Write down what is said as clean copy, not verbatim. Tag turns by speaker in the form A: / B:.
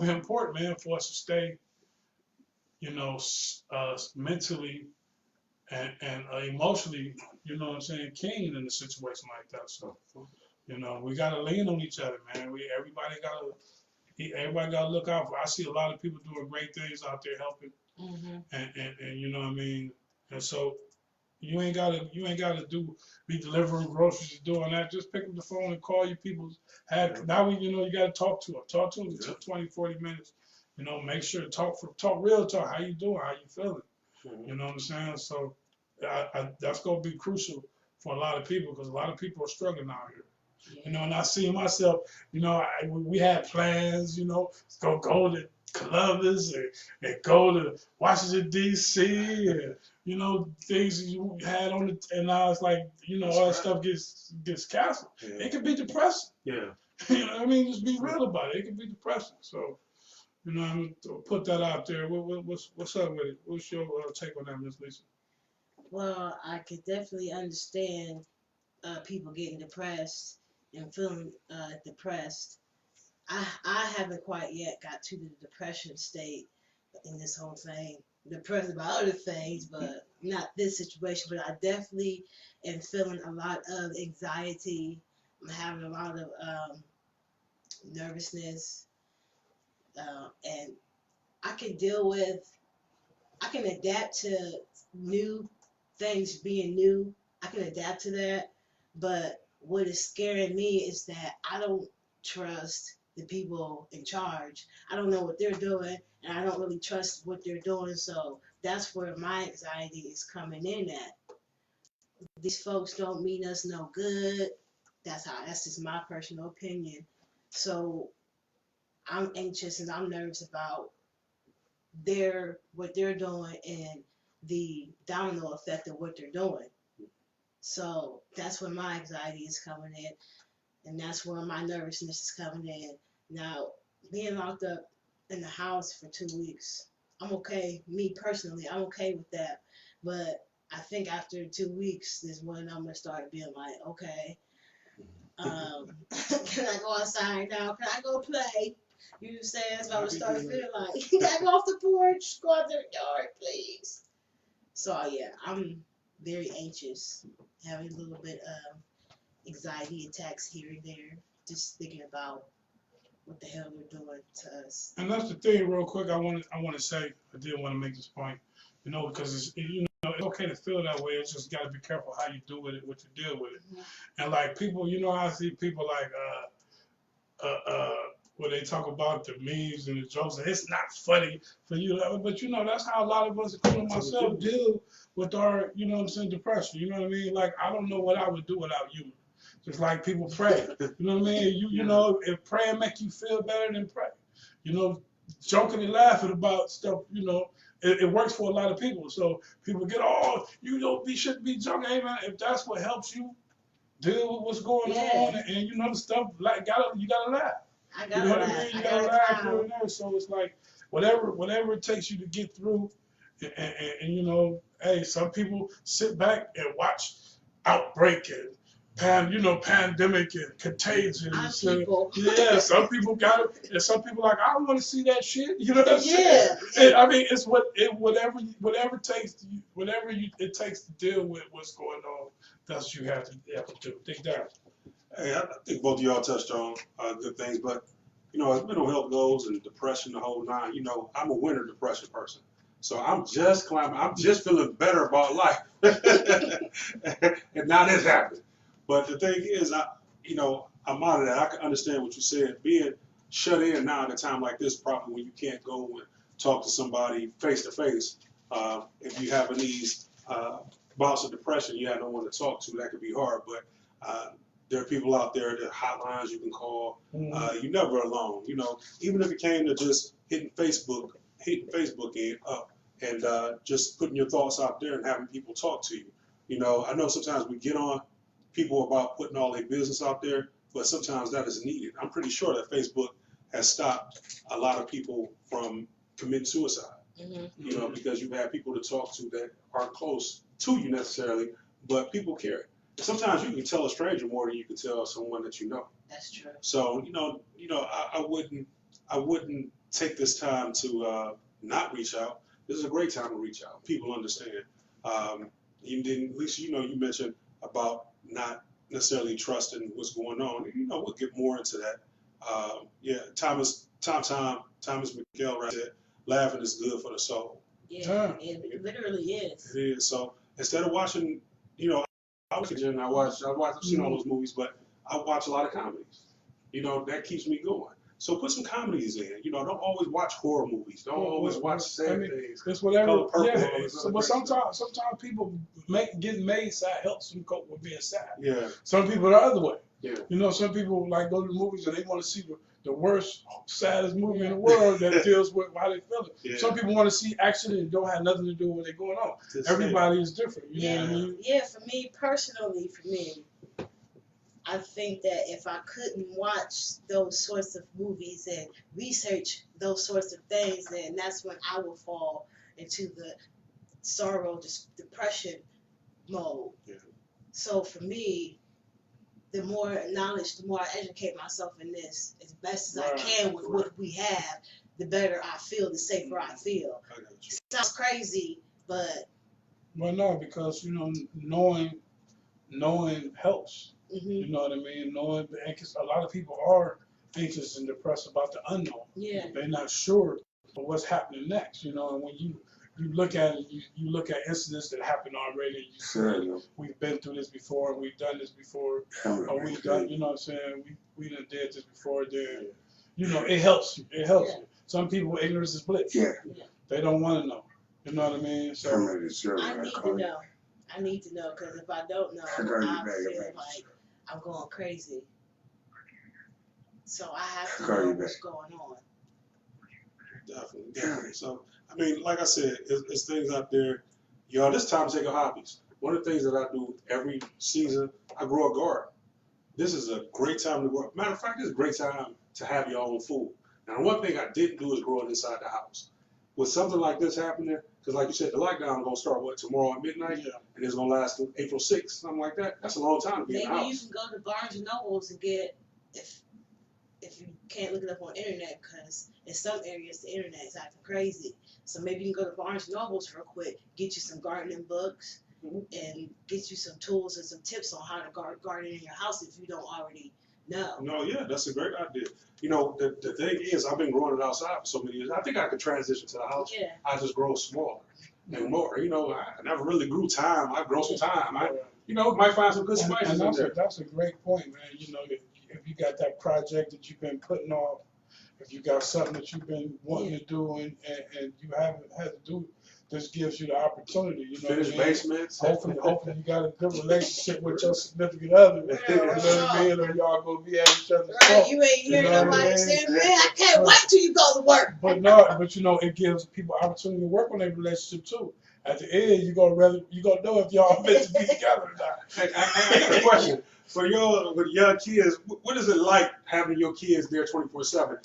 A: important, man, for us to stay, mentally and emotionally, what I'm saying, keen in a situation like that. So, we gotta lean on each other, man. Everybody gotta look out for. I see a lot of people doing great things out there helping, and you know what I mean. And so you ain't gotta be delivering groceries or doing that. Just pick up the phone and call your people. Now you gotta talk to them for 20, 40 minutes. Make sure to talk real talk. How you doing? How you feeling? You know what I'm saying? So that's gonna be crucial for a lot of people because a lot of people are struggling out here. And I see myself, we had plans, go to Columbus and go to Washington D.C. and things you had on the, and now it's like all that stuff gets canceled. Yeah. It can be depressing. Yeah. You know what I mean? Just be real about it. It can be depressing. So I'm gonna put that out there. What's up with it? What's your take on that, Miss Lisa?
B: Well, I could definitely understand people getting depressed and feeling depressed. I haven't quite yet got to the depression state in this whole thing. Depressed about other things, but not this situation. But I definitely am feeling a lot of anxiety. I'm having a lot of nervousness, and I can deal with. I can adapt to new things being new. I can adapt to that, but what is scaring me is that I don't trust the people in charge. I don't know what they're doing, and I don't really trust what they're doing. So that's where my anxiety is coming in at. These folks don't mean us no good. That's just my personal opinion. So I'm anxious and I'm nervous about what they're doing and the domino effect of what they're doing. So that's where my anxiety is coming in, and that's where my nervousness is coming in. Now, being locked up in the house for 2 weeks, I'm okay. Me personally, I'm okay with that. But I think after 2 weeks is when I'm gonna start being like, okay, can I go outside now? Can I go play? You know what I'm saying? That's what I would start feeling like. Can I go off the porch? Go out the yard, please. So yeah, I'm very anxious, having a little bit of anxiety attacks here and there, just thinking about what the hell they're doing to us.
A: And that's the thing, real quick. I want to say I did want to make this point, because it's okay to feel that way. It's just got to be careful how you do with it, what you deal with it. And like people, I see people like where they talk about the memes and the jokes, and it's not funny for you, but that's how a lot of us, including myself, deal with our, depression. You know what I mean? Like I don't know what I would do without you. Just like people pray. You know what I mean? If praying make you feel better, then pray. Joking and laughing about stuff, it works for a lot of people. So people get, oh, you shouldn't be joking. Hey man, if that's what helps you deal with what's going on and the stuff, like you gotta laugh.
B: I gotta laugh.
A: What I mean? You gotta laugh here and there. So it's like whatever it takes you to get through, and hey, some people sit back and watch outbreak and pandemic and contagion. So, yeah, some people got it, and some people like, I don't want to see that shit. You know what I'm saying? Yeah. I mean, it's whatever it takes it takes to deal with what's going on. That's what you have to do. Think that.
C: Hey, I think both of y'all touched on good things, but as mental health goes and depression, the whole nine, I'm a winter depression person. So I'm just climbing. I'm just feeling better about life, and now this happened. But the thing is, I'm out of that. I can understand what you said. Being shut in now at a time like this, probably when you can't go and talk to somebody face to face. If you're having these bouts of depression, you have no one to talk to. That could be hard. But there are people out there, there are hotlines you can call. You're never alone. Even if it came to just hitting Facebook up and just putting your thoughts out there and having people talk to you. I know sometimes we get on people about putting all their business out there, but sometimes that is needed. I'm pretty sure that Facebook has stopped a lot of people from committing suicide. Because you've had people to talk to that aren't close to you necessarily, but people care. Sometimes you can tell a stranger more than you can tell someone that you know.
B: That's true.
C: So I wouldn't take this time to not reach out, this is a great time to reach out. People understand. You didn't, at least you mentioned about not necessarily trusting what's going on. We'll get more into that. Yeah, Thomas McGill right there. Laughing is good for the soul.
B: Yeah, it literally is.
C: It is. So instead of watching, I've seen all those movies, but I watch a lot of comedies. That keeps me going. So put some comedies in. Don't always watch horror movies. Don't always watch sad things.
A: It's whatever.
C: Yeah.
A: But sometimes people getting made sad helps them cope with being sad.
C: Yeah.
A: Some people are the other way.
C: Yeah.
A: Some people like go to the movies and they want to see the worst, saddest movie in the world that deals with how they feel.
C: Yeah.
A: Some people want to see action and don't have nothing to do with what's going on. Everybody is different. You know what I mean?
B: Yeah, for me personally, I think that if I couldn't watch those sorts of movies and research those sorts of things, then that's when I will fall into the sorrow, depression mode.
C: Yeah.
B: So for me, the more knowledge, the more I educate myself in this as best as I can with what we have, the better I feel, the safer I feel. Sounds crazy, but
A: well, no, because knowing helps.
B: Mm-hmm.
A: You know what I mean? Knowing, because a lot of people are anxious and depressed about the unknown.
B: Yeah.
A: They're not sure of what's happening next. And when you look at it, you look at incidents that happened already. You say, we've been through this before, we've done this before, or we've done, you know what I'm saying? We done did this before. Then, it helps you. It helps you. Some people, ignorance is bliss.
D: Yeah.
A: They don't want to know. You know what I mean? So
B: I need to know because if I don't know, I feel like I'm going crazy. So I have to know what's going on.
C: Definitely. So, like I said, it's things out there. Y'all, this time to take your hobbies. One of the things that I do every season, I grow a garden. This is a great time to grow. Matter of fact, this is a great time to have your own food. Now, one thing I didn't do is grow it inside the house. With something like this happening, because like you said, the lockdown is going to start, tomorrow at midnight? Yeah. And it's going to last till April 6th, something like that. That's a long time to be in the house.
B: Maybe you can go to Barnes and Nobles and get, if you can't look it up on the internet, because in some areas the internet is acting crazy. So maybe you can go to Barnes and Nobles real quick, get you some gardening books, and get you some tools and some tips on how to garden in your house if you don't already know.
C: No, yeah, that's a great idea. The thing is, I've been growing it outside for so many years. I think I could transition to the house. Yeah. I just grow smaller and more. I never really grew thyme. I grow some thyme. Might find some good spices in there.
A: That's a great point, man. If you got that project that you've been putting off, if you got something that you've been wanting to do and you haven't had to do, this gives you the opportunity.
C: Finish basements.
A: Hopefully you got a good relationship with your significant other. You know what I mean? Or y'all gonna be at each other's
B: fault. You ain't hearing nobody saying, man, I can't wait till you go to work.
A: But it gives people opportunity to work on their relationship too. At the end, you gonna know if y'all meant to be together or not.
C: I got a question. For with young kids, what is it like having your kids there 24/7?